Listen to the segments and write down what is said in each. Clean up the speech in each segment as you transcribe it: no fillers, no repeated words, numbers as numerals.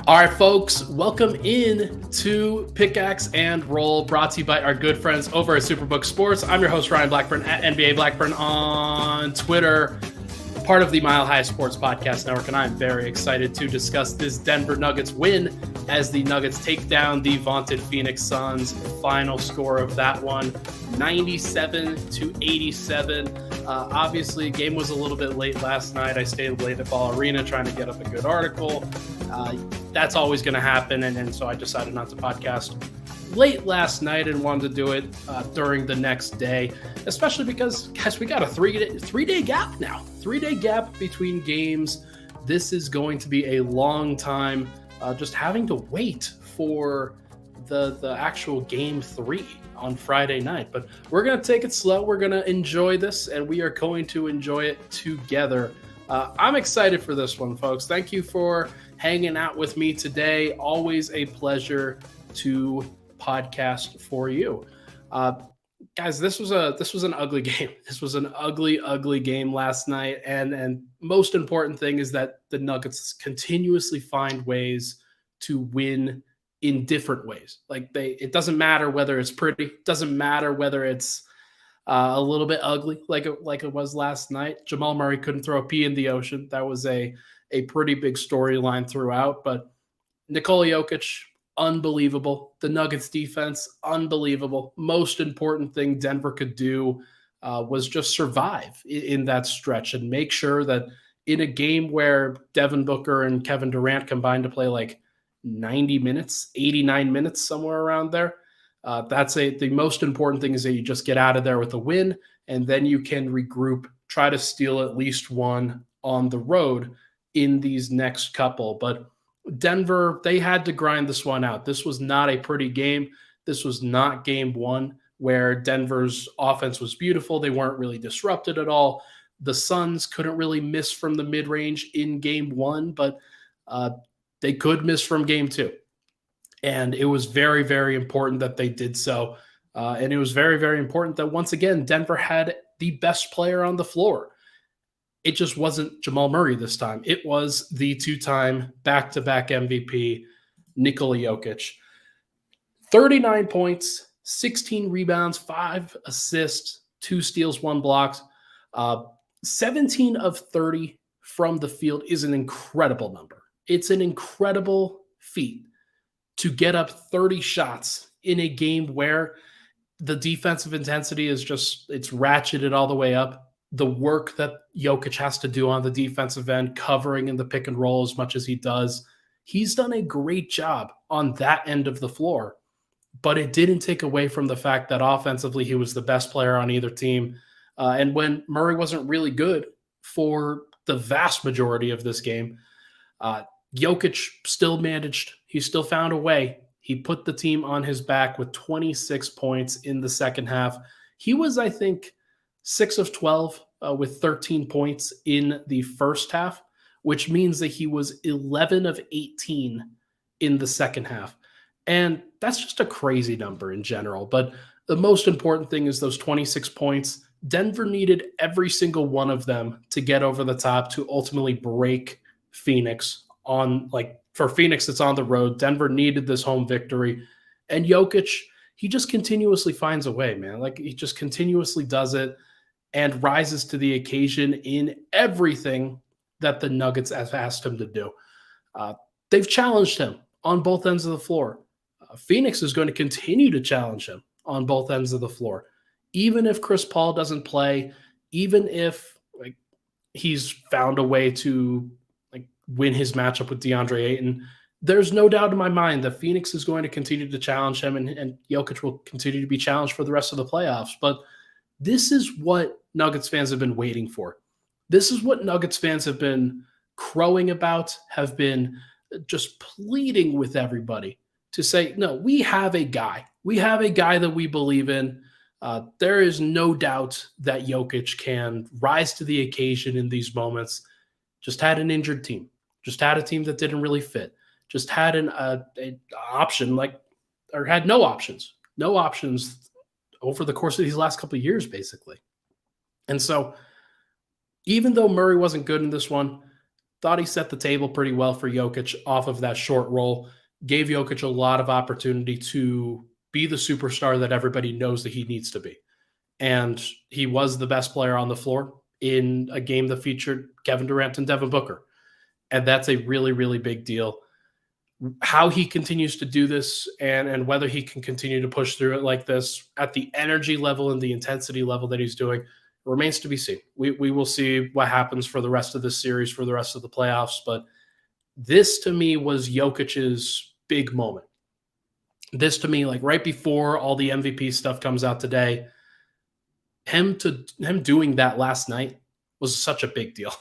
All right, folks, welcome in to Pickaxe and Roll, brought to you by our good friends over at Superbook Sports. I'm your host, Ryan Blackburn, at NBA Blackburn on Twitter, part of the Mile High Sports Podcast Network, and I'm very excited to discuss this Denver Nuggets win as the Nuggets take down the vaunted Phoenix Suns. Final score of that one, 97-87. Obviously, game was a little bit late last night. I stayed late at Ball Arena trying to get up a good article. That's always going to happen, and so I decided not to podcast late last night and wanted to do it during the next day, especially because, guys, we got a three-day gap now. 3-day gap between games. This is going to be a long time just having to wait for the actual game 3 on Friday night. But we're going to take it slow. We're going to enjoy this, and we are going to enjoy it together. I'm excited for this one, folks. Thank you for hanging out with me today. Always a pleasure to podcast for you. Guys, this was an ugly game. This was an ugly game last night. And most important thing is that the Nuggets continuously find ways to win in different ways. It doesn't matter whether it's pretty, it doesn't matter whether it's a little bit ugly like it was last night. Jamal Murray couldn't throw a pea in the ocean. That was a pretty big storyline throughout. But Nikola Jokic, unbelievable. The Nuggets defense, unbelievable. Most important thing Denver could do was just survive in that stretch and make sure that in a game where Devin Booker and Kevin Durant combined to play like 90 minutes, 89 minutes, somewhere around there, the most important thing is that you just get out of there with a win, and then you can regroup, try to steal at least one on the road in these next couple. But Denver, they had to grind this one out. This was not a pretty game. This was not game 1 where Denver's offense was beautiful. They weren't really disrupted at all. The Suns couldn't really miss from the mid-range in game 1, but they could miss from game 2. And it was very, very important that they did so. And it was very, very important that, once again, Denver had the best player on the floor. It just wasn't Jamal Murray this time. It was the 2-time back-to-back MVP, Nikola Jokic. 39 points, 16 rebounds, 5 assists, 2 steals, 1 block. 17 of 30 from the field is an incredible number. It's an incredible feat to get up 30 shots in a game where the defensive intensity is it's ratcheted all the way up. The work that Jokic has to do on the defensive end, covering in the pick and roll as much as he does, he's done a great job on that end of the floor. But it didn't take away from the fact that offensively he was the best player on either team. And when Murray wasn't really good for the vast majority of this game, Jokic still managed. He still found a way. He put the team on his back with 26 points in the second half. He was, I think, 6 of 12 with 13 points in the first half, which means that he was 11 of 18 in the second half. And that's just a crazy number in general. But the most important thing is those 26 points. Denver needed every single one of them to get over the top to ultimately break Phoenix for Phoenix that's on the road. Denver needed this home victory. And Jokic, he just continuously finds a way, man. He just continuously does it and rises to the occasion in everything that the Nuggets have asked him to do. They've challenged him on both ends of the floor. Phoenix is going to continue to challenge him on both ends of the floor. Even if Chris Paul doesn't play, even if he's found a way to win his matchup with DeAndre Ayton, there's no doubt in my mind that Phoenix is going to continue to challenge him, and Jokic will continue to be challenged for the rest of the playoffs. But this is what Nuggets fans have been waiting for. This is what Nuggets fans have been crowing about, have been just pleading with everybody to say, no, we have a guy. We have a guy that we believe in. There is no doubt that Jokic can rise to the occasion in these moments. Just had an injured team. Just had a team that didn't really fit. Just had an option had no options. No options over the course of these last couple of years, basically. And so even though Murray wasn't good in this one, thought he set the table pretty well for Jokic off of that short roll, gave Jokic a lot of opportunity to be the superstar that everybody knows that he needs to be. And he was the best player on the floor in a game that featured Kevin Durant and Devin Booker. And that's a really, really big deal. How he continues to do this and whether he can continue to push through it like this at the energy level and the intensity level that he's doing remains to be seen. We will see what happens for the rest of this series, for the rest of the playoffs. But this to me was Jokic's big moment. This to me, like right before all the MVP stuff comes out today, him doing that last night was such a big deal.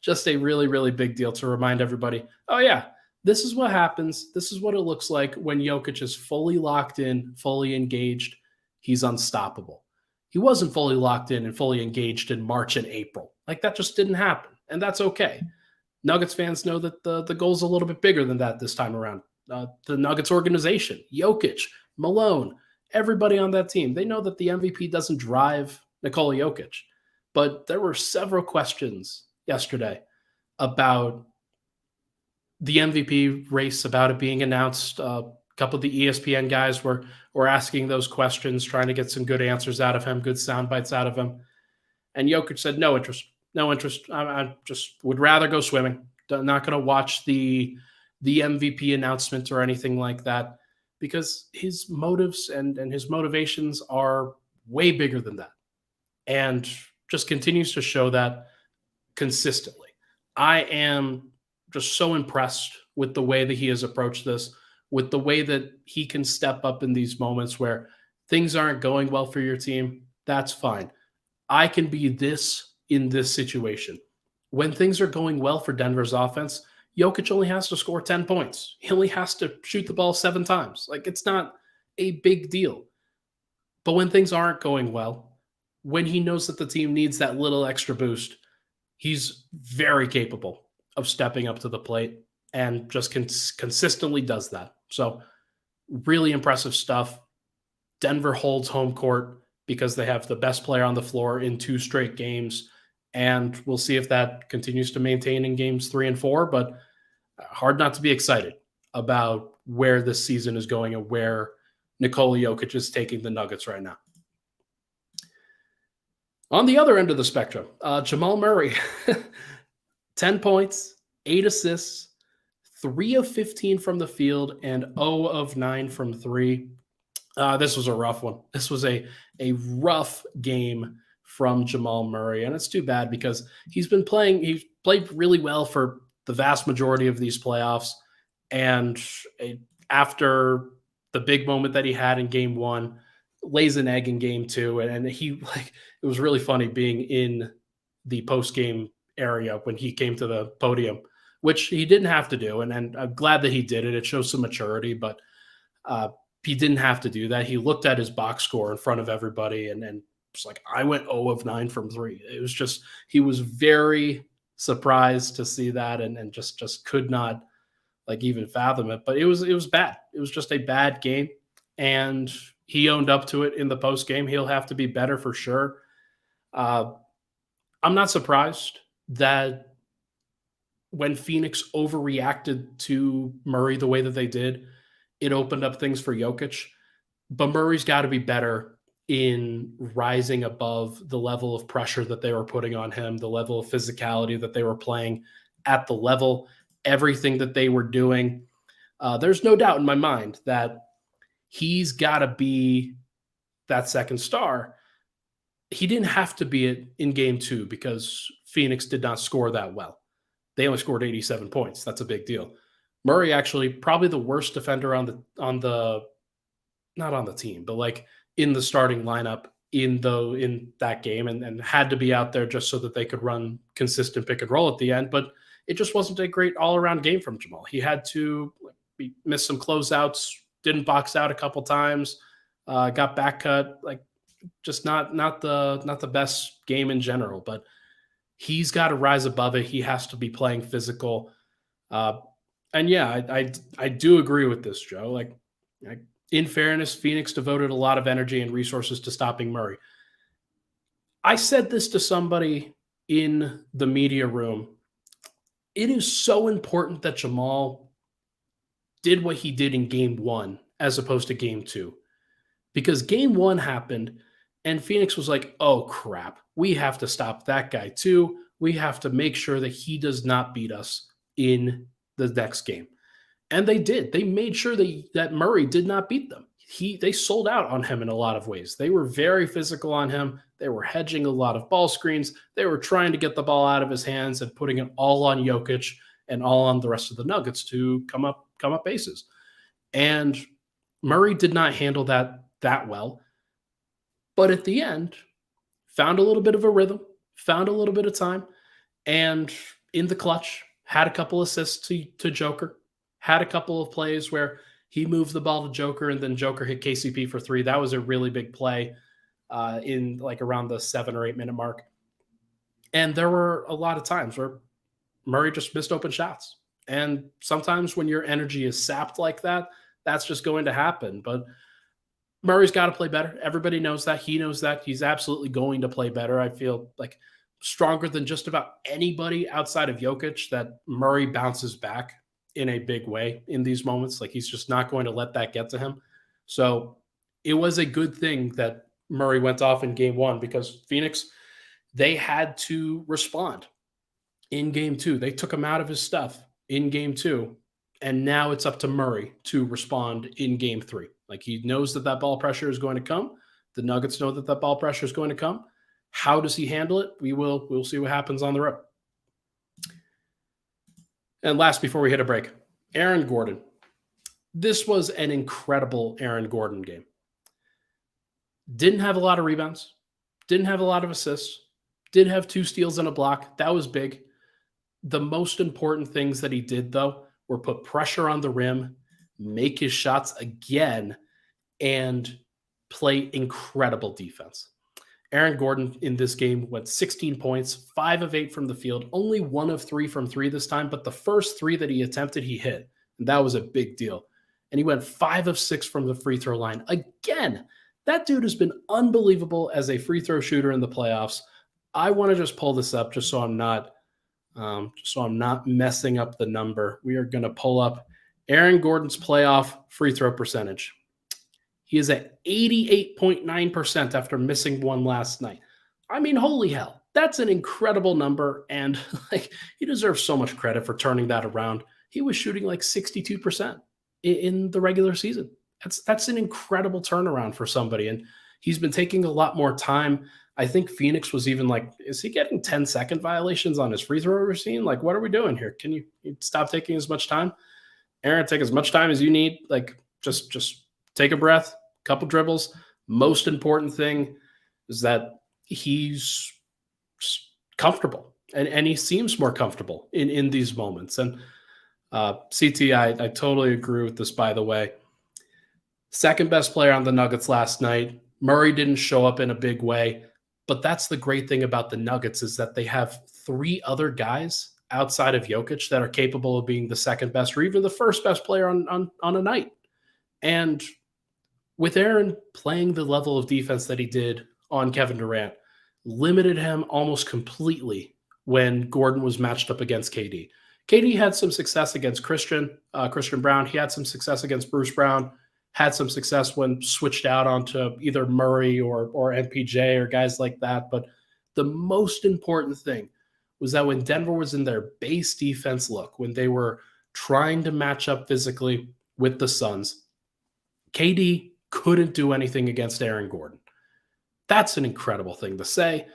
Just a really, really big deal to remind everybody, oh yeah, this is what happens. This is what it looks like when Jokic is fully locked in, fully engaged. He's unstoppable. He wasn't fully locked in and fully engaged in March and April. Like that just didn't happen. And that's okay. Nuggets fans know that the goal's a little bit bigger than that this time around. The Nuggets organization, Jokic, Malone, everybody on that team, they know that the MVP doesn't drive Nikola Jokic. But there were several questions yesterday about the MVP race, about it being announced. A couple of the ESPN guys were asking those questions, trying to get some good answers out of him, good sound bites out of him. And Jokic said, no interest. I just would rather go swimming. I'm not going to watch the MVP announcement or anything like that, because his motives and his motivations are way bigger than that. And just continues to show that consistently. I am just so impressed with the way that he has approached this, with the way that he can step up in these moments where things aren't going well for your team. That's fine. I can be this in this situation. When things are going well for Denver's offense, Jokic only has to score 10 points. He only has to shoot the ball 7 times. Like, it's not a big deal. But when things aren't going well, when he knows that the team needs that little extra boost, he's very capable of stepping up to the plate and just consistently does that. So really impressive stuff. Denver holds home court because they have the best player on the floor in 2 straight games. And we'll see if that continues to maintain in games 3 and 4, but hard not to be excited about where this season is going and where Nikola Jokic is taking the Nuggets right now. On the other end of the spectrum, Jamal Murray, 10 points, 8 assists, 3 of 15 from the field, and 0 of 9 from 3. This was a rough one. This was a rough game from Jamal Murray, and it's too bad because he's played really well for the vast majority of these playoffs, and after the big moment that he had in game 1, lays an egg in game 2, and it was really funny being in the post-game area when he came to the podium, which he didn't have to do, and I'm glad that he did it. It shows some maturity, but he didn't have to do that. He looked at his box score in front of everybody and it's like, I went 0 of 9 from 3. It was just, he was very surprised to see that and just could not like even fathom it. But it was bad. It was just a bad game, and he owned up to it in the post game. He'll have to be better for sure. I'm not surprised that when Phoenix overreacted to Murray the way that they did, it opened up things for Jokic. But Murray's got to be better in rising above the level of pressure that they were putting on him, the level of physicality that they were playing at the level, everything that they were doing. There's no doubt in my mind that he's got to be that second star. He didn't have to be it in game 2 because Phoenix did not score that well. They only scored 87 points. That's a big deal. Murray actually probably the worst defender on the not on the team, but like in the starting lineup in that game, and had to be out there just so that they could run consistent pick and roll at the end. But it just wasn't a great all-around game from Jamal. He had to miss some closeouts, didn't box out a couple times, got back cut, like just not the best game in general. But he's got to rise above it. He has to be playing physical. And yeah, I do agree with this, Joe. Like, in fairness, Phoenix devoted a lot of energy and resources to stopping Murray. I said this to somebody in the media room. it is so important that Jamal did what he did in game one as opposed to game two. Because game one happened and Phoenix was like, oh crap, we have to stop that guy too. We have to make sure that he does not beat us in the next game. And they did. They made sure that Murray did not beat them. They sold out on him in a lot of ways. They were very physical on him. They were hedging a lot of ball screens. They were trying to get the ball out of his hands and putting it all on Jokic and all on the rest of the Nuggets to come up bases. And Murray did not handle that well. But at the end, found a little bit of a rhythm, found a little bit of time, and in the clutch, had a couple assists to Joker, had a couple of plays where he moved the ball to Joker and then Joker hit KCP for three. That was a really big play in like around the 7 or 8 minute mark. And there were a lot of times where Murray just missed open shots. And sometimes when your energy is sapped like that, that's just going to happen. But Murray's got to play better. Everybody knows that. He knows that. He's absolutely going to play better. I feel like stronger than just about anybody outside of Jokic that Murray bounces back in a big way in these moments. Like he's just not going to let that get to him. So it was a good thing that Murray went off in game one because Phoenix, they had to respond in game two. They took him out of his stuff in game two. And now it's up to Murray to respond in game three. Like he knows that ball pressure is going to come. The Nuggets know that ball pressure is going to come. How does he handle it? We'll see what happens on the road. And last, before we hit a break, Aaron Gordon. This was an incredible Aaron Gordon game. Didn't have a lot of rebounds. Didn't have a lot of assists. Did have 2 steals and a block. That was big. The most important things that he did, though, were put pressure on the rim, make his shots again, and play incredible defense. Aaron Gordon in this game went 16 points, 5 of 8 from the field, only 1 of 3 from 3 this time, but the first 3 that he attempted, he hit. And that was a big deal. And he went 5 of 6 from the free throw line. Again, that dude has been unbelievable as a free throw shooter in the playoffs. I want to just pull this up just so I'm not messing up the number. We are going to pull up Aaron Gordon's playoff free throw percentage. He is at 88.9% after missing 1 last night. I mean, holy hell. That's an incredible number, and like he deserves so much credit for turning that around. He was shooting like 62% in the regular season. That's an incredible turnaround for somebody, and he's been taking a lot more time. I think Phoenix was even like, is he getting 10-second violations on his free throw routine? Like, what are we doing here? Can you stop taking as much time? Aaron, take as much time as you need. Like, just take a breath, couple dribbles. Most important thing is that he's comfortable, and he seems more comfortable in these moments. And CT, I totally agree with this, by the way. Second best player on the Nuggets last night. Murray didn't show up in a big way, but that's the great thing about the Nuggets is that they have 3 other guys outside of Jokic that are capable of being the second best or even the first best player on a night. And with Aaron playing the level of defense that he did on Kevin Durant, limited him almost completely when Gordon was matched up against KD. KD had some success against Christian Brown. He had some success against Bruce Brown, had some success when switched out onto either Murray or MPJ or guys like that. But the most important thing was that when Denver was in their base defense look, when they were trying to match up physically with the Suns, KD couldn't do anything against Aaron Gordon. That's an incredible thing to say.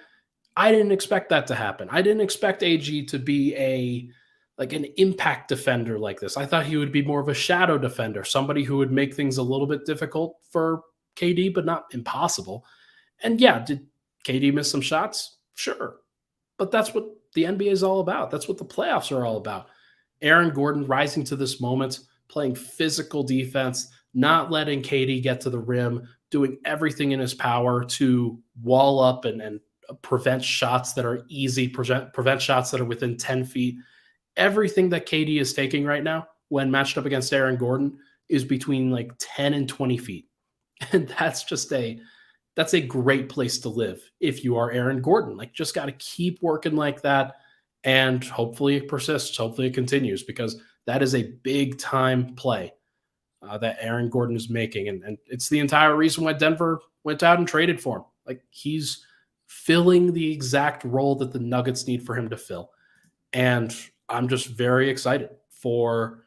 I didn't expect that to happen. I didn't expect AG to be an impact defender like this. I thought he would be more of a shadow defender, somebody who would make things a little bit difficult for KD, but not impossible. And yeah, did KD miss some shots? Sure. But that's what the NBA is all about. That's what the playoffs are all about. Aaron Gordon rising to this moment, playing physical defense, not letting KD get to the rim, doing everything in his power to wall up and prevent shots that are easy, prevent shots that are within 10 feet. Everything that KD is taking right now when matched up against Aaron Gordon is between like 10 and 20 feet. And that's a great place to live if you are Aaron Gordon. Like, just got to keep working like that. and hopefully it persists. Hopefully it continues, because that is a big time play that Aaron Gordon is making. And it's the entire reason why Denver went out and traded for him. Like, he's filling the exact role that the Nuggets need for him to fill. And I'm just very excited for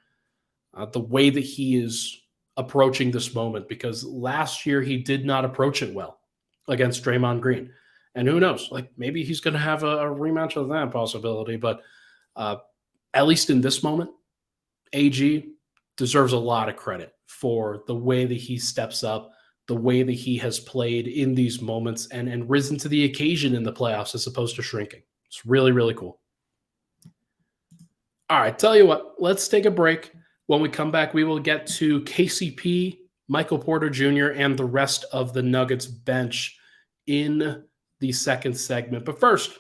the way that he is approaching this moment, because last year he did not approach it well against Draymond Green. And who knows, like, maybe he's going to have a rematch of that possibility. But at least in this moment, AG deserves a lot of credit for the way that he steps up, the way that he has played in these moments and risen to the occasion in the playoffs as opposed to shrinking. It's really, really cool. All right, tell you what, let's take a break. When we come back, we will get to KCP, Michael Porter Jr., and the rest of the Nuggets bench in the second segment. But first,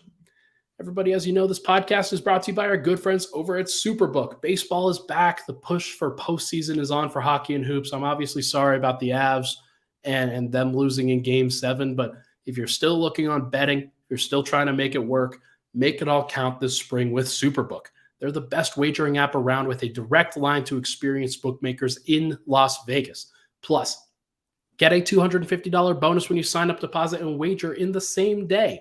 everybody, as you know, this podcast is brought to you by our good friends over at Superbook. Baseball is back. The push for postseason is on for hockey and hoops. I'm obviously sorry about the Avs and them losing in Game 7, but if you're still looking on betting, if you're still trying to make it work, make it all count this spring with Superbook. They're the best wagering app around, with a direct line to experienced bookmakers in Las Vegas. Plus, get a $250 bonus when you sign up, deposit, and wager in the same day.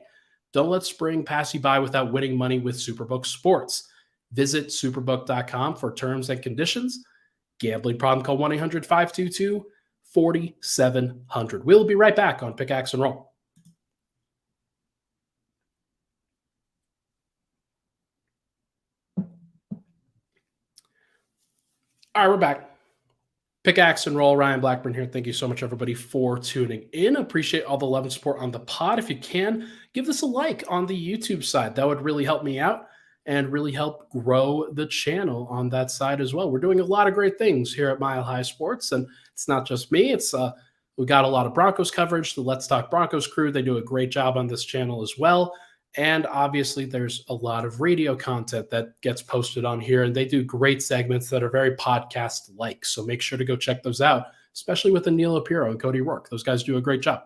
Don't let spring pass you by without winning money with Superbook Sports. Visit superbook.com for terms and conditions. Gambling problem? Call 1-800-522-4700. We'll be right back on Pickaxe and Roll. All right, we're back. Pickaxe and Roll, Ryan Blackburn here. Thank you so much, everybody, for tuning in. Appreciate all the love and support on the pod. If you can, give this a like on the YouTube side. That would really help me out and really help grow the channel on that side as well. We're doing a lot of great things here at Mile High Sports, and it's not just me. It's we got a lot of Broncos coverage. The Let's Talk Broncos crew, they do a great job on this channel as well. And obviously, there's a lot of radio content that gets posted on here, and they do great segments that are very podcast-like. So make sure to go check those out, especially with Anil Apiro and Cody Rourke. Those guys do a great job.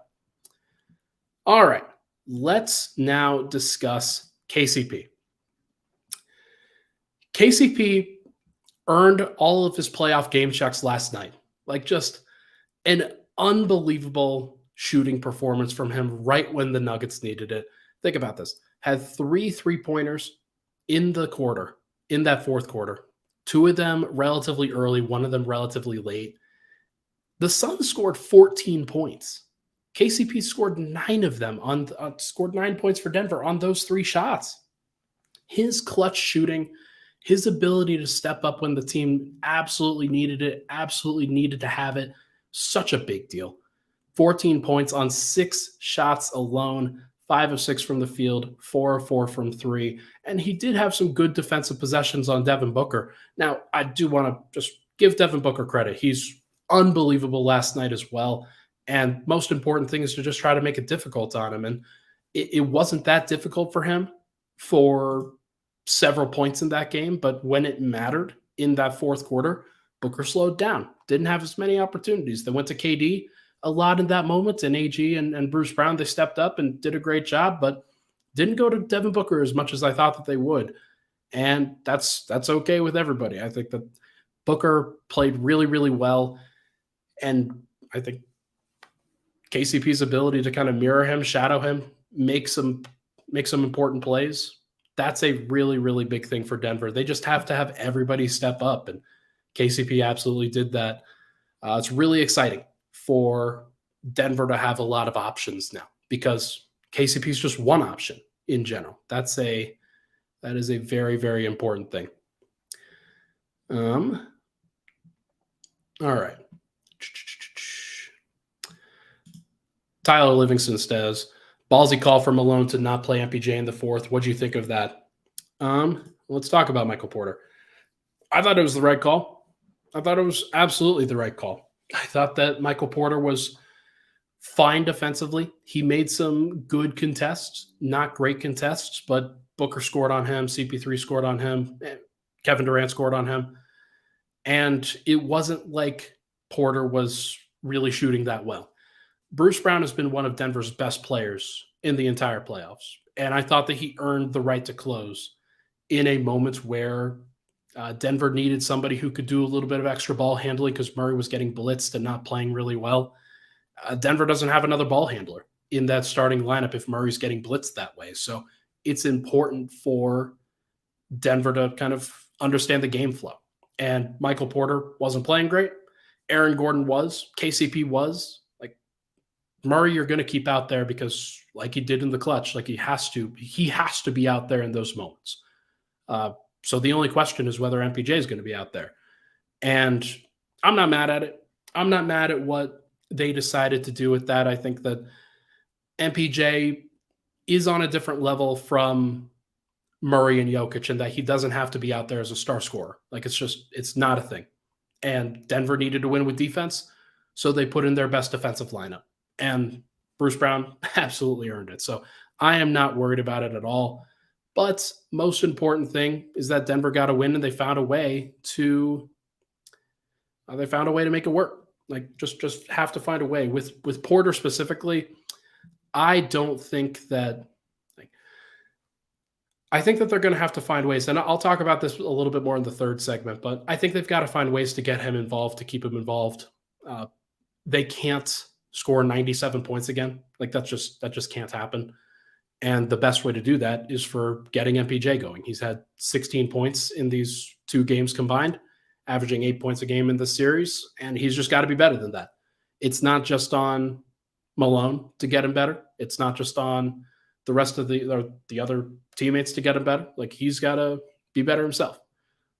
All right, let's now discuss KCP. KCP earned all of his playoff game checks last night. Like, just an unbelievable shooting performance from him right when the Nuggets needed it. Think about this. Had 3 3-pointers in the quarter, in that fourth quarter. 2 of them relatively early, 1 of them relatively late. The Suns scored 14 points. KCP scored 9 of them, scored 9 points for Denver on those 3 shots. His clutch shooting, his ability to step up when the team absolutely needed it, absolutely needed to have it, such a big deal. 14 points on 6 shots alone. 5 of 6 from the field, 4 of 4 from 3. And he did have some good defensive possessions on Devin Booker. Now, I do want to just give Devin Booker credit. He's unbelievable last night as well. And most important thing is to just try to make it difficult on him. And it wasn't that difficult for him for several points in that game. But when it mattered in that fourth quarter, Booker slowed down. Didn't have as many opportunities. They went to KD a lot in that moment, and AG and Bruce Brown, they stepped up and did a great job, but didn't go to Devin Booker as much as I thought that they would. And that's okay with everybody. I think that Booker played really, really well. And I think KCP's ability to kind of mirror him, shadow him, make some important plays, that's a really, really big thing for Denver. They just have to have everybody step up, and KCP absolutely did that. It's really exciting for Denver to have a lot of options now, because KCP is just one option in general. That is a very, very important thing. All right. Tyler Livingston says, ballsy call for Malone to not play MPJ in the fourth. What do you think of that? Let's talk about Michael Porter. I thought it was the right call. I thought it was absolutely the right call. I thought that Michael Porter was fine defensively. He made some good contests, not great contests, but Booker scored on him, CP3 scored on him, Kevin Durant scored on him. And it wasn't like Porter was really shooting that well. Bruce Brown has been one of Denver's best players in the entire playoffs, and I thought that he earned the right to close in a moment where Denver needed somebody who could do a little bit of extra ball handling because Murray was getting blitzed and not playing really well. Denver doesn't have another ball handler in that starting lineup if Murray's getting blitzed that way. So it's important for Denver to kind of understand the game flow. And Michael Porter wasn't playing great. Aaron Gordon was. KCP was. Like, Murray, you're going to keep out there because, like he did in the clutch, like he has to be out there in those moments. So the only question is whether MPJ is going to be out there. And I'm not mad at it. I'm not mad at what they decided to do with that. I think that MPJ is on a different level from Murray and Jokic, and that he doesn't have to be out there as a star scorer. Like, it's not a thing. And Denver needed to win with defense, so they put in their best defensive lineup. And Bruce Brown absolutely earned it. So I am not worried about it at all. But most important thing is that Denver got a win, and they found a way to make it work. Like, just have to find a way. With Porter specifically, I don't think that I think that they're going to have to find ways, and I'll talk about this a little bit more in the third segment, but I think they've got to find ways to get him involved, to keep him involved. They can't score 97 points again. Like, that just can't happen. And the best way to do that is for getting MPJ going. He's had 16 points in these 2 games combined, averaging 8 points a game in this series, and he's just got to be better than that. It's not just on Malone to get him better. It's not just on the rest of the other teammates to get him better. Like, he's got to be better himself.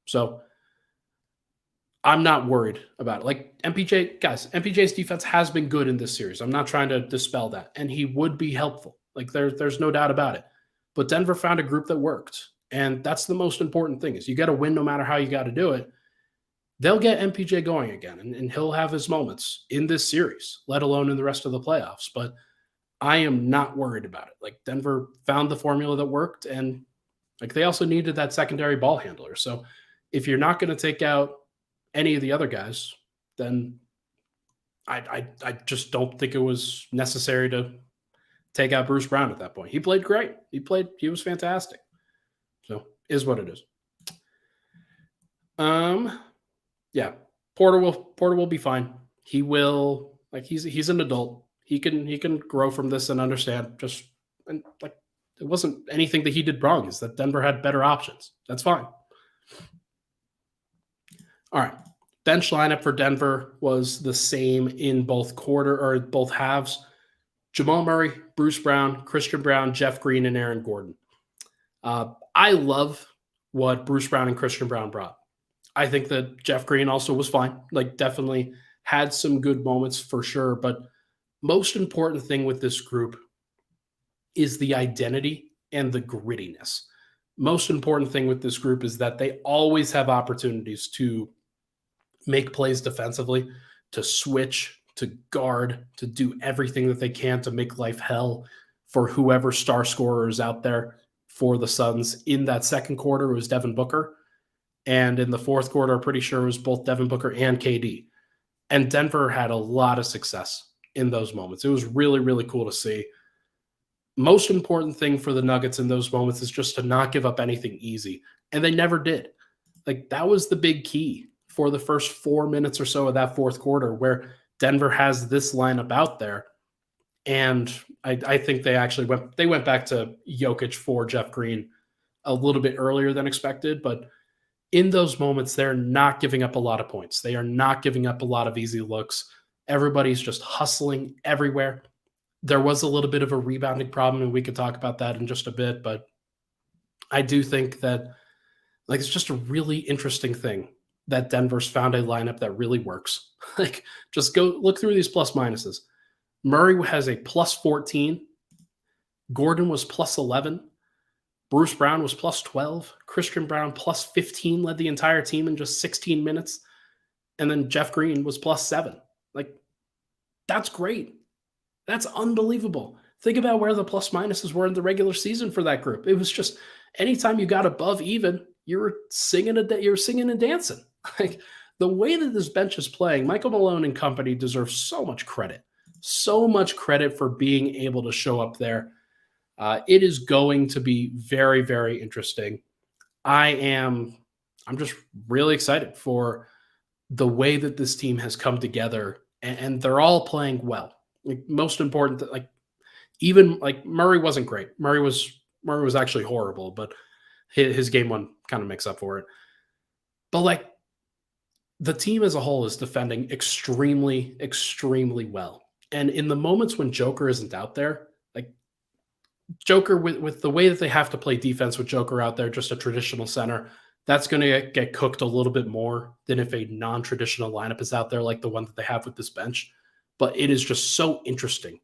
So I'm not worried about it. Like, MPJ's defense has been good in this series. I'm not trying to dispel that. And he would be helpful. Like, there's no doubt about it. But Denver found a group that worked. And that's the most important thing, is you got to win no matter how you got to do it. They'll get MPJ going again, and he'll have his moments in this series, let alone in the rest of the playoffs. But I am not worried about it. Like, Denver found the formula that worked, and like, they also needed that secondary ball handler. So if you're not going to take out any of the other guys, then I just don't think it was necessary to take out Bruce Brown at that point. He played great. He was fantastic. So is what it is. Yeah, Porter will be fine. He will, like, he's an adult. He can grow from this and understand. And like, it wasn't anything that he did wrong. Is that Denver had better options. That's fine. All right. Bench lineup for Denver was the same in both halves. Jamal Murray, Bruce Brown, Christian Braun, Jeff Green, and Aaron Gordon. I love what Bruce Brown and Christian Braun brought. I think that Jeff Green also was fine. Like, definitely had some good moments for sure. But most important thing with this group is the identity and the grittiness. Most important thing with this group is that they always have opportunities to make plays defensively, to switch, to guard, to do everything that they can to make life hell for whoever star scorer is out there for the Suns. In that second quarter, it was Devin Booker. And in the fourth quarter, I'm pretty sure it was both Devin Booker and KD. And Denver had a lot of success in those moments. It was really, really cool to see. Most important thing for the Nuggets in those moments is just to not give up anything easy. And they never did. Like, that was the big key for the first 4 minutes or so of that fourth quarter, where Denver has this lineup out there. And I think they actually went back to Jokic for Jeff Green a little bit earlier than expected. But in those moments, they're not giving up a lot of points. They are not giving up a lot of easy looks. Everybody's just hustling everywhere. There was a little bit of a rebounding problem, and we could talk about that in just a bit. But I do think that, like, it's just a really interesting thing that Denver's found a lineup that really works. Like, just go look through these plus minuses. Murray has a plus 14. Gordon was plus 11. Bruce Brown was plus 12. Christian Braun plus 15, led the entire team in just 16 minutes. And then Jeff Green was plus 7. Like, that's great. That's unbelievable. Think about where the plus minuses were in the regular season for that group. It was just, anytime you got above even, you were singing and dancing. Like, the way that this bench is playing, Michael Malone and company deserve so much credit. So much credit for being able to show up there. It is going to be very, very interesting. I'm just really excited for the way that this team has come together, and they're all playing well. Like, most important, like, even like Murray wasn't great. Murray was actually horrible, but his game one kind of makes up for it. But like, the team as a whole is defending extremely, extremely well. And in the moments when Joker isn't out there, like Joker, with the way that they have to play defense with Joker out there, just a traditional center, that's going to get cooked a little bit more than if a non-traditional lineup is out there, like the one that they have with this bench. But it is just so interesting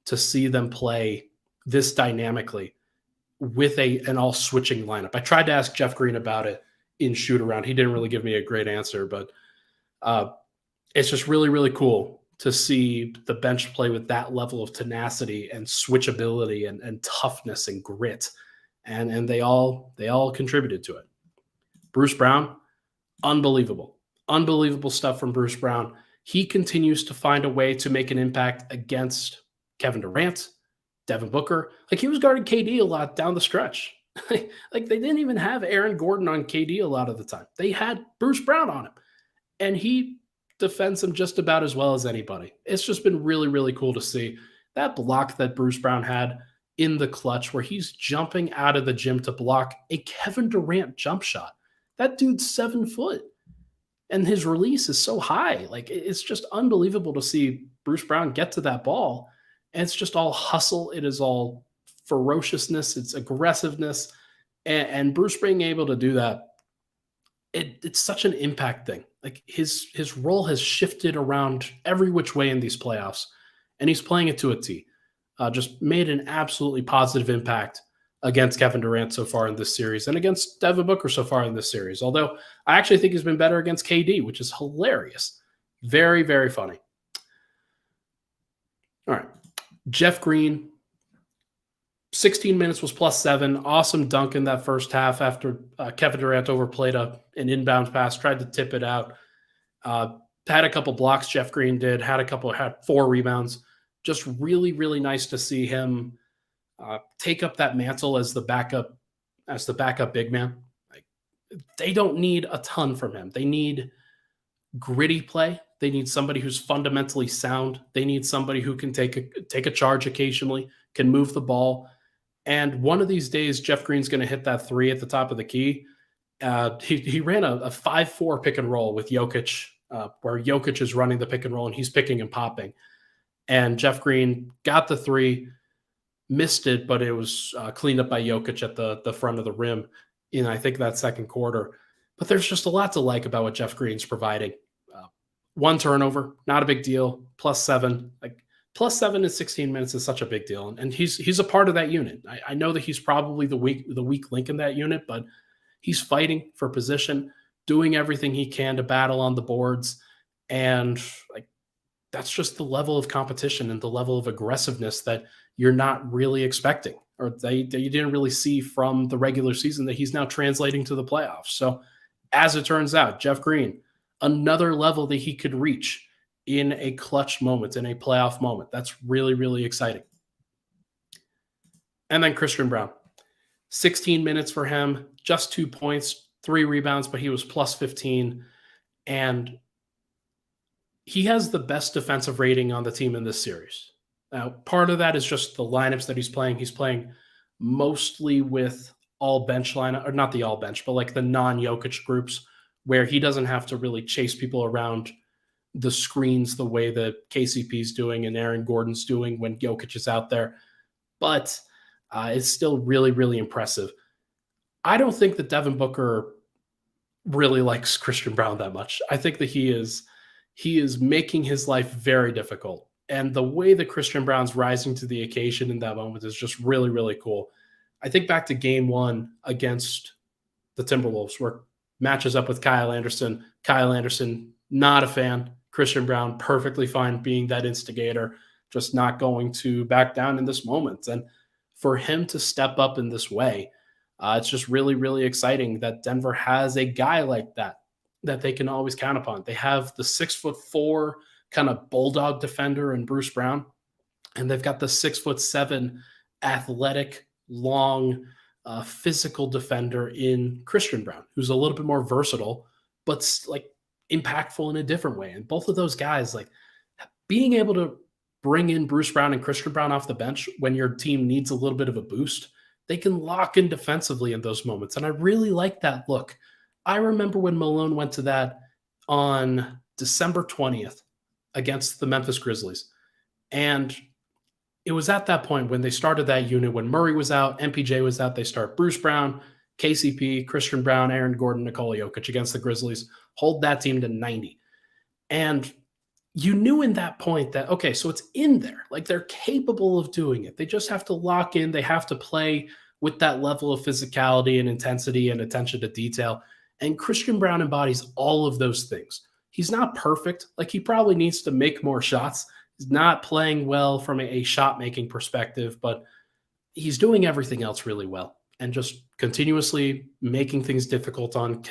to see them play this dynamically with an all switching lineup. I tried to ask Jeff Green about it in shoot around. He didn't really give me a great answer, but it's just really, really cool to see the bench play with that level of tenacity and switchability and toughness and grit. And they all contributed to it. Bruce Brown, unbelievable. Unbelievable stuff from Bruce Brown. He continues to find a way to make an impact against Kevin Durant, Devin Booker. Like, he was guarding KD a lot down the stretch. Like, they didn't even have Aaron Gordon on KD a lot of the time. They had Bruce Brown on him, and he defends him just about as well as anybody. It's just been really, really cool to see that block that Bruce Brown had in the clutch, where he's jumping out of the gym to block a Kevin Durant jump shot. That dude's 7 foot, and his release is so high. Like, it's just unbelievable to see Bruce Brown get to that ball. And it's just all hustle. It is all ferociousness. It's aggressiveness. And Bruce being able to do that, it's such an impact thing. Like, his role has shifted around every which way in these playoffs, and he's playing it to a T. Just made an absolutely positive impact against Kevin Durant so far in this series, and against Devin Booker so far in this series. Although I actually think he's been better against KD, which is hilarious. Very, very funny. All right. Jeff Green, 16 minutes was +7. Awesome dunk in that first half after Kevin Durant overplayed an inbound pass, tried to tip it out. Had a couple blocks, Jeff Green did, had 4 rebounds. Just really, really nice to see him take up that mantle as the backup big man. Like, they don't need a ton from him. They need gritty play. They need somebody who's fundamentally sound. They need somebody who can take a charge occasionally, can move the ball. And one of these days, Jeff Green's going to hit that 3 at the top of the key. He ran a 5-4 pick and roll with Jokic, where Jokic is running the pick and roll and he's picking and popping. And Jeff Green got the 3, missed it, but it was cleaned up by Jokic at the front of the rim in, I think, that second quarter. But there's just a lot to like about what Jeff Green's providing. 1 turnover, not a big deal. +7, like +7 in 16 minutes is such a big deal, and he's a part of that unit. I know that he's probably the weak link in that unit, but he's fighting for position, doing everything he can to battle on the boards, and like, that's just the level of competition and the level of aggressiveness that you're not really expecting, or that you didn't really see from the regular season, that he's now translating to the playoffs. So, as it turns out, Jeff Green, another level that he could reach in a clutch moment, in a playoff moment. That's really, really exciting. And then Christian Brown, 16 minutes for him, just 2 points, 3 rebounds, but he was +15. And he has the best defensive rating on the team in this series. Now, part of that is just the lineups that he's playing. He's playing mostly with all bench lineup, or not the all bench, but like the non-Jokic groups, where he doesn't have to really chase people around the screens the way that KCP's doing and Aaron Gordon's doing when Jokic is out there. But it's still really, really impressive. I don't think that Devin Booker really likes Christian Brown that much. I think that he is making his life very difficult. And the way that Christian Brown's rising to the occasion in that moment is just really, really cool. I think back to game 1 against the Timberwolves, where matches up with Kyle Anderson. Kyle Anderson, not a fan. Christian Brown, perfectly fine being that instigator, just not going to back down in this moment. And for him to step up in this way, it's just really, really exciting that Denver has a guy like that they can always count upon. They have the 6'4" kind of bulldog defender in Bruce Brown, and they've got the 6'7" athletic, long physical defender in Christian Braun, who's a little bit more versatile, but like impactful in a different way. And both of those guys, like being able to bring in Bruce Brown and Christian Braun off the bench when your team needs a little bit of a boost, they can lock in defensively in those moments. And I really like that look. I remember when Malone went to that on December 20th against the Memphis Grizzlies. And it was at that point when they started that unit, when Murray was out, MPJ was out, they start Bruce Brown, KCP, Christian Braun, Aaron Gordon, Nikola Jokic against the Grizzlies, hold that team to 90. And you knew in that point that, okay, so it's in there. Like they're capable of doing it. They just have to lock in. They have to play with that level of physicality and intensity and attention to detail. And Christian Braun embodies all of those things. He's not perfect. Like he probably needs to make more shots. He's not playing well from a shot-making perspective, but he's doing everything else really well and just continuously making things difficult on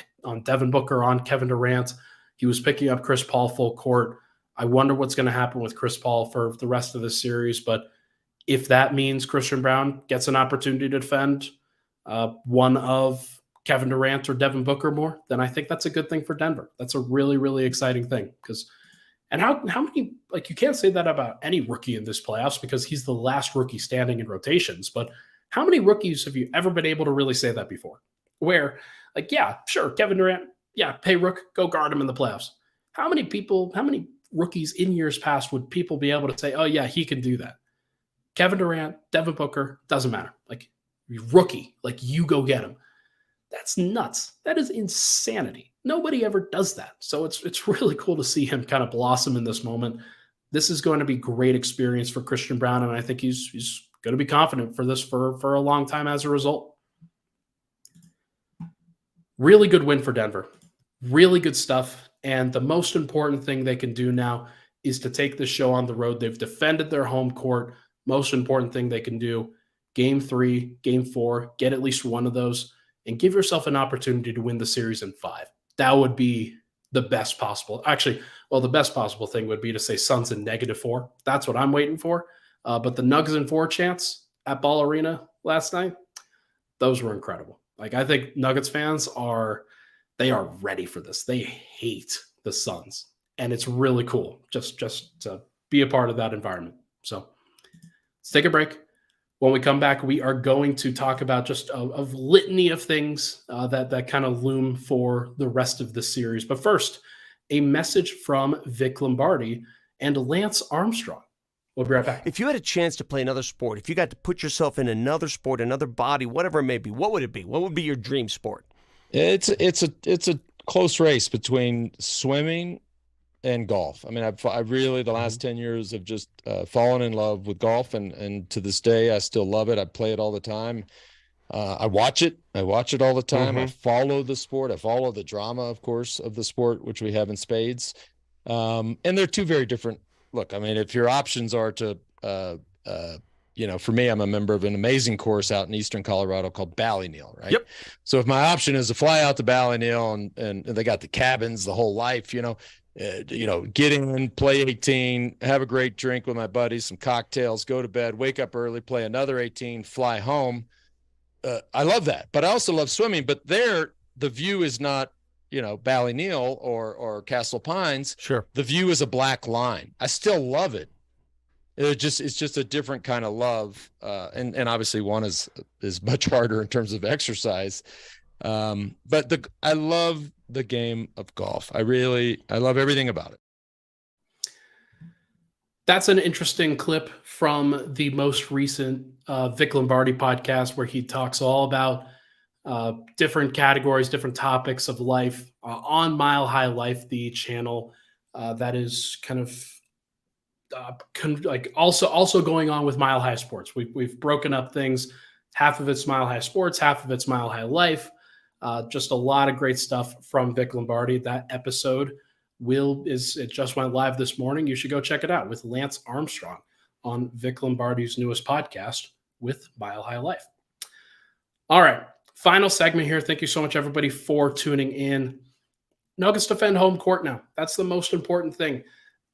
Devin Booker, on Kevin Durant. He was picking up Chris Paul full court. I wonder what's going to happen with Chris Paul for the rest of the series, but if that means Christian Braun gets an opportunity to defend one of Kevin Durant or Devin Booker more, then I think that's a good thing for Denver. That's a really, really exciting thing and how many, like you can't say that about any rookie in this playoffs because he's the last rookie standing in rotations, but how many rookies have you ever been able to really say that before? Where like, yeah, sure, Kevin Durant, yeah, pay Rook, go guard him in the playoffs. How many rookies in years past would people be able to say, oh yeah, he can do that? Kevin Durant, Devin Booker, doesn't matter. Like rookie, like you go get him. That's nuts. That is insanity. Nobody ever does that. So it's really cool to see him kind of blossom in this moment. This is going to be great experience for Christian Braun, and I think he's going to be confident for this for a long time as a result. Really good win for Denver. Really good stuff. And the most important thing they can do now is to take this show on the road. They've defended their home court. Most important thing they can do, game 3, game 4, get at least one of those and give yourself an opportunity to win the series in 5. That would be the best possible. Actually, well, the best possible thing would be to say Suns in -4. That's what I'm waiting for. But the Nuggets in 4 chance at Ball Arena last night, those were incredible. Like I think Nuggets fans are ready for this. They hate the Suns, and it's really cool just to be a part of that environment. So let's take a break. When we come back, we are going to talk about just a litany of things that kind of loom for the rest of the series. But first, a message from Vic Lombardi and Lance Armstrong. We'll be right back. If you had a chance to play another sport, if you got to put yourself in another sport, another body, whatever it may be, what would it be? What would be your dream sport? It's a close race between swimming and golf. I mean, I really, the last 10 years have just fallen in love with golf. And to this day, I still love it. I play it all the time. I watch it all the time. I follow the sport. I follow the drama, of course, of the sport, which we have in spades. And they're two very different. Look, I mean, if your options are to, for me, I'm a member of an amazing course out in Eastern Colorado called Ballyneal, right? Yep. So if my option is to fly out to Ballyneal and they got the cabins, the whole life, get in, play 18, have a great drink with my buddies, some cocktails, go to bed, wake up early, play another 18, fly home. I love that, but I also love swimming. But there, the view is not, Ballyneal or Castle Pines. Sure. The view is a black line. I still love it. It's just a different kind of love. And obviously one is much harder in terms of exercise. But I love the game of golf. I love everything about it. That's an interesting clip from the most recent Vic Lombardi podcast where he talks all about different categories, different topics of life on Mile High Life, the channel that is kind of also going on with Mile High Sports. We've broken up things. Half of it's Mile High Sports, half of it's Mile High Life. Just a lot of great stuff from Vic Lombardi. That episode it just went live this morning. You should go check it out with Lance Armstrong on Vic Lombardi's newest podcast with Mile High Life. All right, final segment here. Thank you so much, everybody, for tuning in. Nuggets defend home court now. That's the most important thing.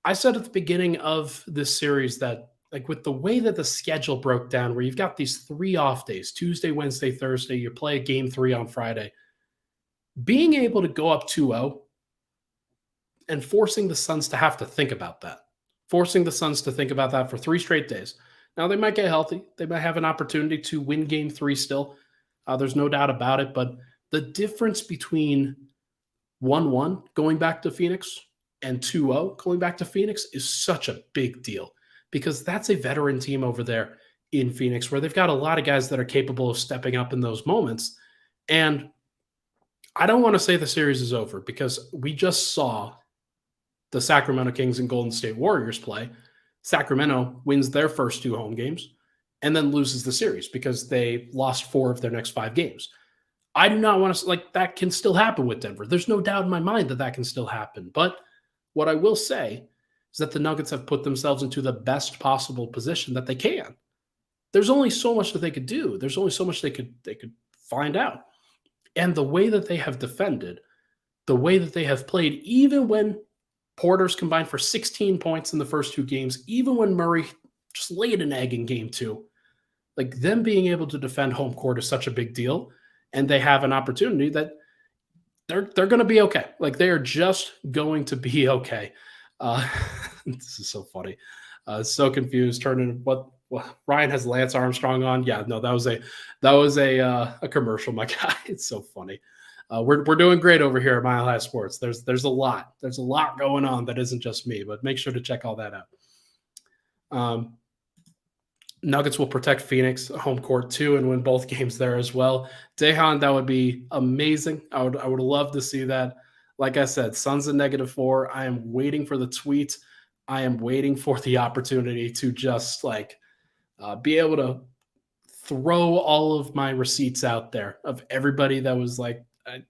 I said at the beginning of this series that like with the way that the schedule broke down, where you've got these 3 off days, Tuesday, Wednesday, Thursday, you play game 3 on Friday, being able to go up 2-0 and forcing the Suns to have to think about that, forcing the Suns to think about that for 3 straight days. Now, they might get healthy. They might have an opportunity to win game 3 still. There's no doubt about it. But the difference between 1-1 going back to Phoenix and 2-0 going back to Phoenix is such a big deal, because that's a veteran team over there in Phoenix where they've got a lot of guys that are capable of stepping up in those moments. And I don't want to say the series is over, because we just saw the Sacramento Kings and Golden State Warriors play. Sacramento wins their first 2 home games and then loses the series because they lost 4 of their next 5 games. I do not want to, like, that can still happen with Denver. There's no doubt in my mind that that can still happen. But what I will say is that the Nuggets have put themselves into the best possible position that they can. There's only so much that they could do. There's only so much they could find out. And the way that they have defended, the way that they have played, even when Porter's combined for 16 points in the first 2 games, even when Murray just laid an egg in game 2, like, them being able to defend home court is such a big deal. And they have an opportunity that they're going to be okay. Like, they are just going to be okay. This is so funny. So confused. Turning what Ryan has Lance Armstrong on. Yeah, no, that was a commercial, my guy. It's so funny. We're doing great over here at Mile High Sports. There's a lot going on that isn't just me, but make sure to check all that out. Nuggets will protect Phoenix home court too and win both games there as well. Dejan, that would be amazing. I would love to see that. Like I said, Suns a -4. I am waiting for the tweet. I am waiting for the opportunity to just be able to throw all of my receipts out there of everybody that was like,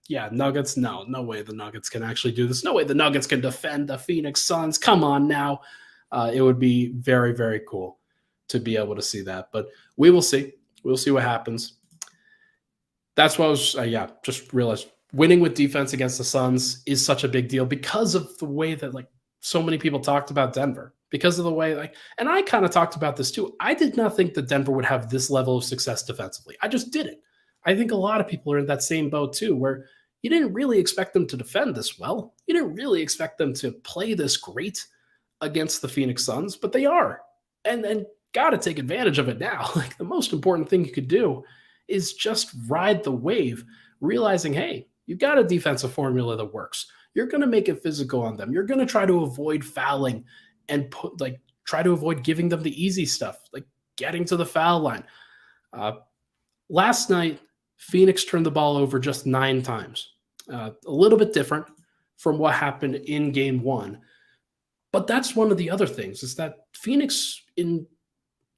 yeah, Nuggets, no way the Nuggets can actually do this. No way the Nuggets can defend the Phoenix Suns. Come on now. It would be very, very cool to be able to see that. But we will see. We'll see what happens. That's what I was, just realized. Winning with defense against the Suns is such a big deal because of the way that, so many people talked about Denver. Because of the way, and I kind of talked about this too. I did not think that Denver would have this level of success defensively. I just didn't. I think a lot of people are in that same boat too, where you didn't really expect them to defend this well. You didn't really expect them to play this great against the Phoenix Suns, but they are. And got to take advantage of it now. The most important thing you could do is just ride the wave, realizing, hey, you've got a defensive formula that works. You're going to make it physical on them. You're going to try to avoid fouling and try to avoid giving them the easy stuff, like getting to the foul line. Last night, Phoenix turned the ball over just 9 times. A little bit different from what happened in game 1. But that's one of the other things, is that Phoenix in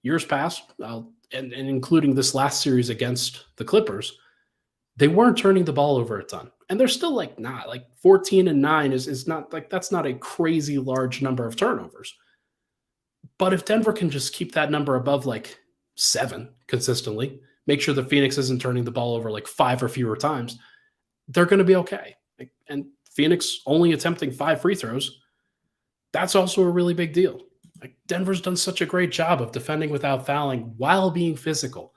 years past, and including this last series against the Clippers, they weren't turning the ball over a ton. And they're still 14-9 is not that's not a crazy large number of turnovers. But if Denver can just keep that number above 7 consistently, make sure that Phoenix isn't turning the ball over 5 or fewer times, they're going to be okay. And Phoenix only attempting 5 free throws, that's also a really big deal. Denver's done such a great job of defending without fouling while being physical,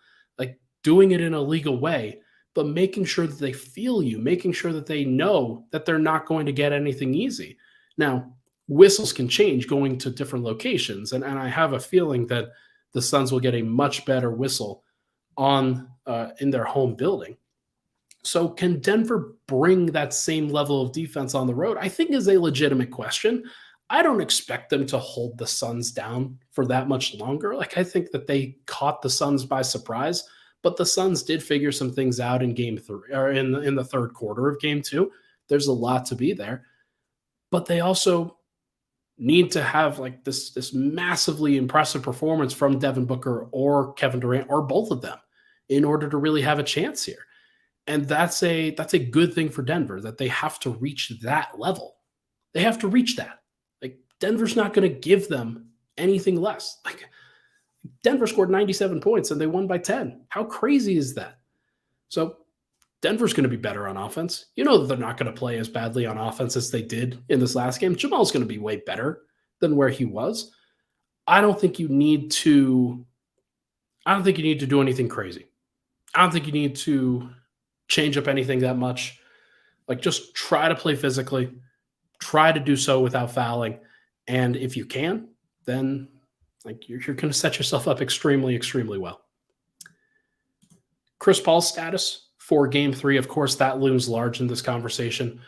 doing it in a legal way, but making sure that they feel you, making sure that they know that they're not going to get anything easy. Now, whistles can change going to different locations, and I have a feeling that the Suns will get a much better whistle on in their home building. So can Denver bring that same level of defense on the road? I think is a legitimate question. I don't expect them to hold the Suns down for that much longer. I think that they caught the Suns by surprise, but the Suns did figure some things out in game 3 or in the third quarter of game 2. There's a lot to be there, but they also need to have this massively impressive performance from Devin Booker or Kevin Durant or both of them in order to really have a chance here. And that's a good thing for Denver, that they have to reach that level. They have to reach that. Denver's not going to give them anything less. Denver scored 97 points and they won by 10. How crazy is that? So Denver's going to be better on offense. You know that they're not going to play as badly on offense as they did in this last game. Jamal's going to be way better than where he was. I don't think you need to do anything crazy. I don't think you need to change up anything that much. Like, just try to play physically, try to do so without fouling. And if you can, then like you're going to set yourself up extremely, extremely well. Chris Paul's status for game 3, of course, that looms large in this conversation.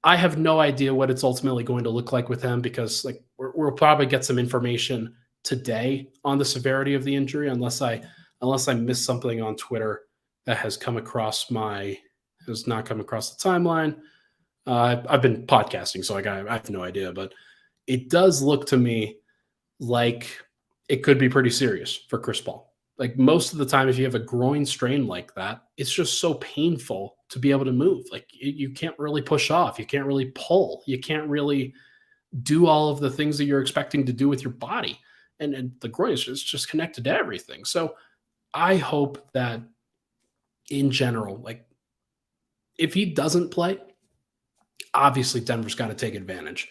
I have no idea what it's ultimately going to look like with him, because like we'll probably get some information today on the severity of the injury, unless I missed something on Twitter that has not come across the timeline. I've been podcasting, so I have no idea, but it does look to me like it could be pretty serious for Chris Paul. Like, most of the time, if you have a groin strain like that, it's just so painful to be able to move. Like, you can't really push off. You can't really pull. You can't really do all of the things that you're expecting to do with your body. And the groin is just connected to everything. So I hope that in general, like, if he doesn't play, obviously Denver's got to take advantage.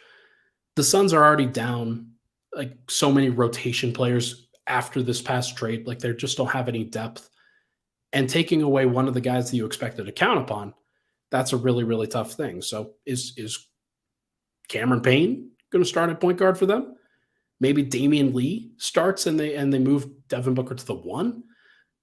The Suns are already down like so many rotation players after this past trade. Like, they just don't have any depth. And taking away one of the guys that you expected to count upon, that's a really, really tough thing. So is Cameron Payne going to start at point guard for them? Maybe Damian Lee starts and they move Devin Booker to the 1.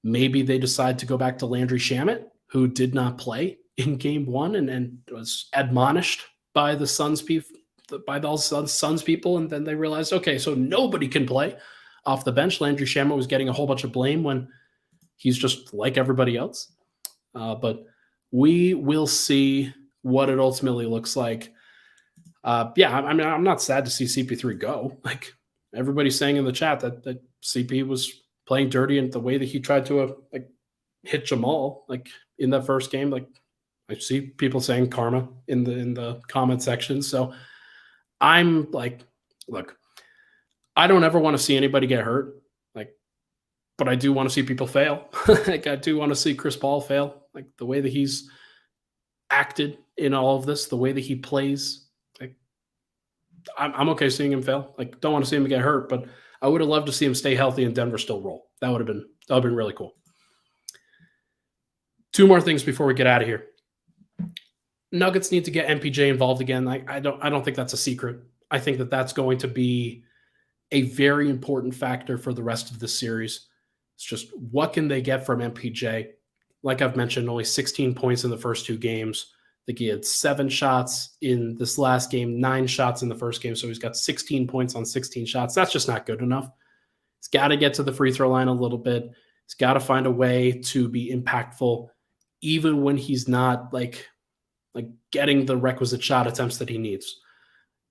Maybe they decide to go back to Landry Shamet, who did not play in game 1 and was admonished by the Suns people, and then they realized, okay, so nobody can play off the bench. Landry Shamet was getting a whole bunch of blame when he's just like everybody else. But we will see what it ultimately looks like. I mean, I'm not sad to see CP3 go. Like, everybody's saying in the chat that CP was playing dirty, and the way that he tried to hit Jamal like in that first game, like, I see people saying karma in the comment section. So I'm like, look, I don't ever want to see anybody get hurt, like, but I do want to see people fail. Like, I do want to see Chris Paul fail, like the way that he's acted in all of this, the way that he plays. Like, I'm okay seeing him fail. Like, don't want to see him get hurt, but I would have loved to see him stay healthy and Denver still roll. That would have been really cool. 2 more things before we get out of here. Nuggets need to get MPJ involved again. I don't think that's a secret. I think that that's going to be a very important factor for the rest of the series. It's just, what can they get from MPJ? Like I've mentioned, only 16 points in the first 2 games. I think he had 7 shots in this last game, 9 shots in the first game. So he's got 16 points on 16 shots. That's just not good enough. He's got to get to the free throw line a little bit. He's got to find a way to be impactful, even when he's not like getting the requisite shot attempts that he needs.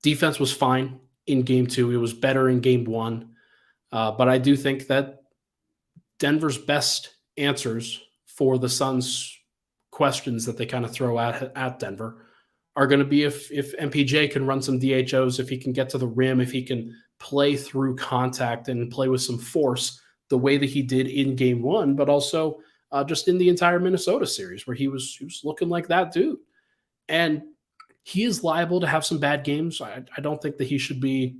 Defense was fine in game 2. It was better in game 1. But I do think that Denver's best answers for the Suns' questions that they kind of throw at Denver are going to be if MPJ can run some DHOs, if he can get to the rim, if he can play through contact and play with some force the way that he did in game 1, but also just in the entire Minnesota series, where he was looking like that dude. And he is liable to have some bad games. I don't think that he should be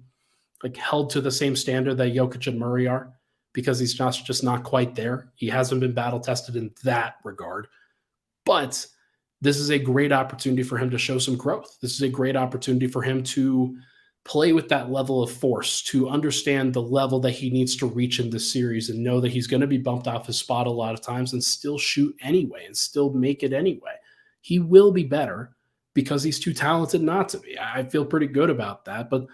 like held to the same standard that Jokic and Murray are, because he's just not quite there. He hasn't been battle tested in that regard. But this is a great opportunity for him to show some growth. This is a great opportunity for him to play with that level of force, to understand the level that he needs to reach in this series, and know that he's going to be bumped off his spot a lot of times and still shoot anyway and still make it anyway. He will be better because he's too talented not to be. I feel pretty good about that, but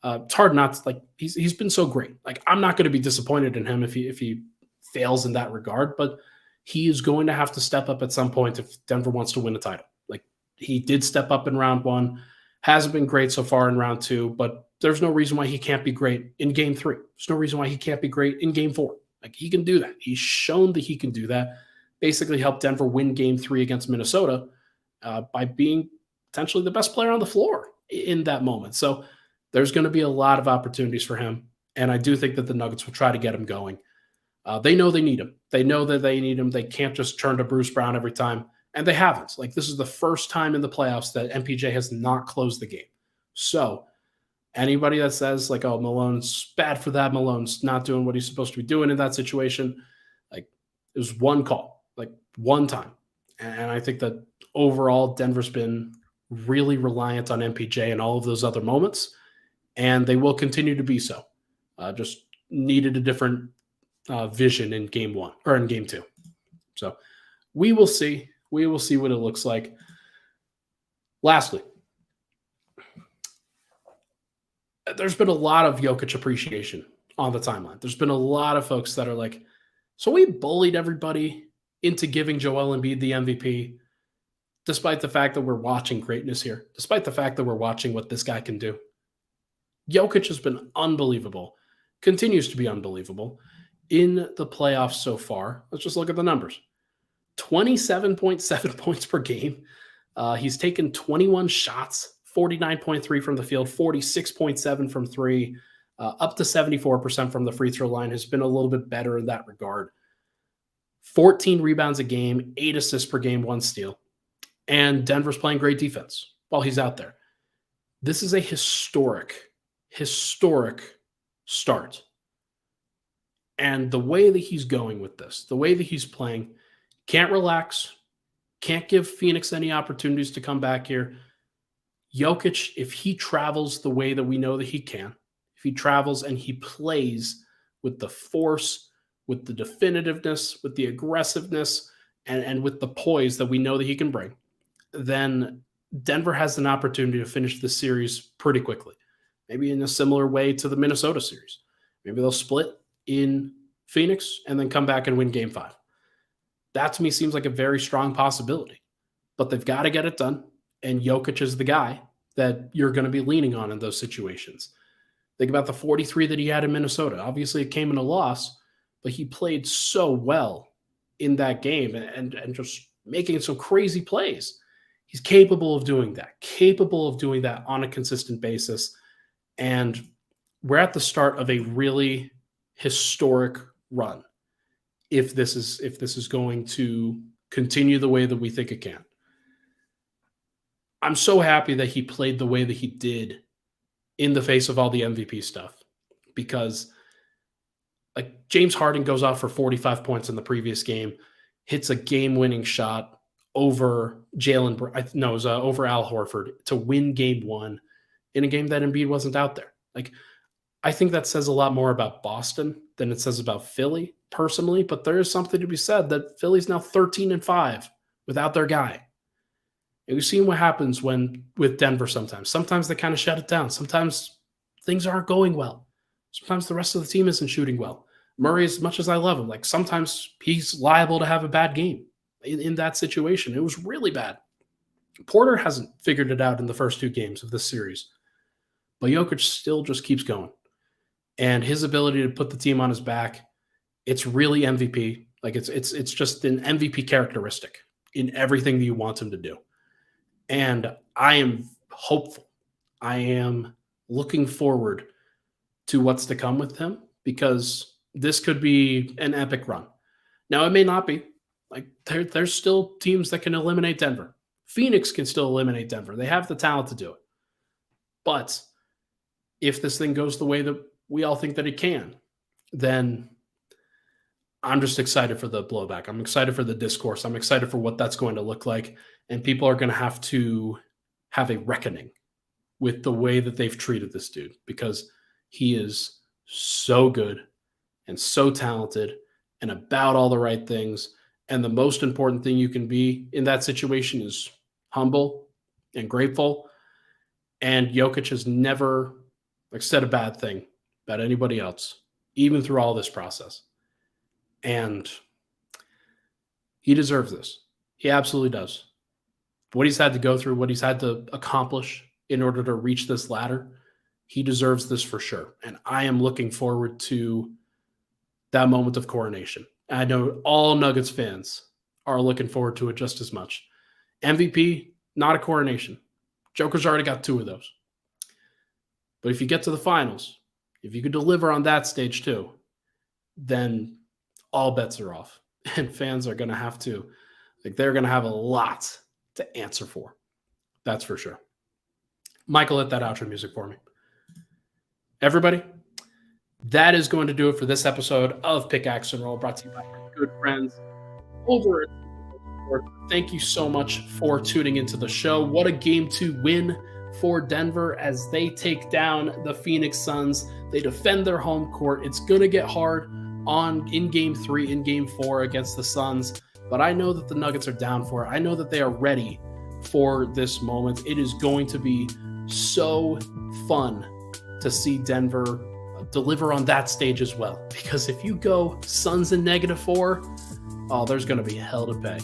it's hard not to, like, he's been so great. Like, I'm not going to be disappointed in him if he fails in that regard, but he is going to have to step up at some point if Denver wants to win a title. Like, he did step up in round 1, hasn't been great so far in round 2, but there's no reason why he can't be great in game 3. There's no reason why he can't be great in game 4. Like, he can do that. He's shown that he can do that. Basically helped Denver win game 3 against Minnesota by being potentially the best player on the floor in that moment. So there's going to be a lot of opportunities for him. And I do think that the Nuggets will try to get him going. They know they need him. They know that they need him. They can't just turn to Bruce Brown every time. And they haven't. Like, this is the first time in the playoffs that MPJ has not closed the game. So Anybody that says like, oh, Malone's bad for that, Malone's not doing what he's supposed to be doing in that situation, like it was one call, like one time. And I think that overall Denver's been really reliant on MPJ and all of those other moments, and they will continue to be so. Just needed a different vision in game one or in game two. So we will see. We will see what it looks like. Lastly, there's been a lot of Jokic appreciation on the timeline. There's been a lot of folks that are like, so we bullied everybody into giving Joel Embiid the MVP, despite the fact that we're watching greatness here, despite the fact that we're watching what this guy can do. Jokic has been unbelievable, continues to be unbelievable in the playoffs so far. Let's just look at the numbers. 27.7 points per game. He's taken 21 shots, 49.3 from the field, 46.7 from three, up to 74% from the free throw line. Has been a little bit better in that regard. 14 rebounds a game, 8 assists per game, 1 steal. And Denver's playing great defense while he's out there. This is a historic start. And the way that he's going with this, the way that he's playing, can't relax, can't give Phoenix any opportunities to come back here. Jokic, if he travels the way that we know that he can, if he travels and he plays with the force, with the definitiveness, with the aggressiveness, and with the poise that we know that he can bring, then Denver has an opportunity to finish the series pretty quickly. Maybe in a similar way to the Minnesota series. Maybe they'll split in Phoenix and then come back and win game 5. That to me seems like a very strong possibility. But they've got to get it done. And Jokic is the guy that you're going to be leaning on in those situations. Think about the 43 that he had in Minnesota. Obviously, it came in a loss, but he played so well in that game and just making some crazy plays. He's capable of doing that on a consistent basis. And we're at the start of a really historic run if this is going to continue the way that we think it can. I'm so happy that he played the way that he did in the face of all the MVP stuff, because like James Harden goes off for 45 points in the previous game, hits a game-winning shot over over Al Horford to win game 1 in a game that Embiid wasn't out there. Like, I think that says a lot more about Boston than it says about Philly personally, but there is something to be said that Philly's now 13-5 without their guy. And we've seen what happens with Denver sometimes. Sometimes they kind of shut it down. Sometimes things aren't going well. Sometimes the rest of the team isn't shooting well. Murray, as much as I love him, like sometimes he's liable to have a bad game in that situation. It was really bad. Porter hasn't figured it out in the first 2 games of this series. But Jokic still just keeps going. And his ability to put the team on his back, it's really MVP. Like it's just an MVP characteristic in everything that you want him to do. And I am hopeful. I am looking forward to what's to come with him, because this could be an epic run. Now, it may not be. Like there's still teams that can eliminate Denver. Phoenix can still eliminate Denver. They have the talent to do it. But if this thing goes the way that we all think that it can, then I'm just excited for the blowback. I'm excited for the discourse. I'm excited for what that's going to look like. And people are going to have a reckoning with the way that they've treated this dude, because he is so good and so talented and about all the right things. And the most important thing you can be in that situation is humble and grateful. And Jokic has never said a bad thing about anybody else, even through all this process. And he deserves this. He absolutely does. What he's had to go through, what he's had to accomplish in order to reach this ladder, he deserves this for sure. And I am looking forward to that moment of coronation. I know all Nuggets fans are looking forward to it just as much. MVP, not a coronation. Joker's already got 2 of those. But if you get to the finals, if you could deliver on that stage too, then all bets are off. And fans are going to have to, they're going to have a lot to answer for. That's for sure. Michael, hit that outro music for me. everybody, that is going to do it for this episode of Pickaxe and Roll, brought to you by our good friends over at Thank you so much for tuning into the show. What a game to win for Denver as they take down the Phoenix Suns. They defend their home court. It's going to get hard in game 3, in game 4 against the Suns, but I know that the Nuggets are down for it. I know that they are ready for this moment. It is going to be so fun to see Denver deliver on that stage as well, because if you go Suns in -4, oh, there's going to be hell to pay.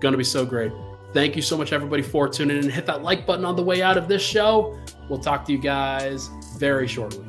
Going to be so great. Thank you so much, everybody, for tuning in. Hit that like button on the way out of this show. We'll talk to you guys very shortly.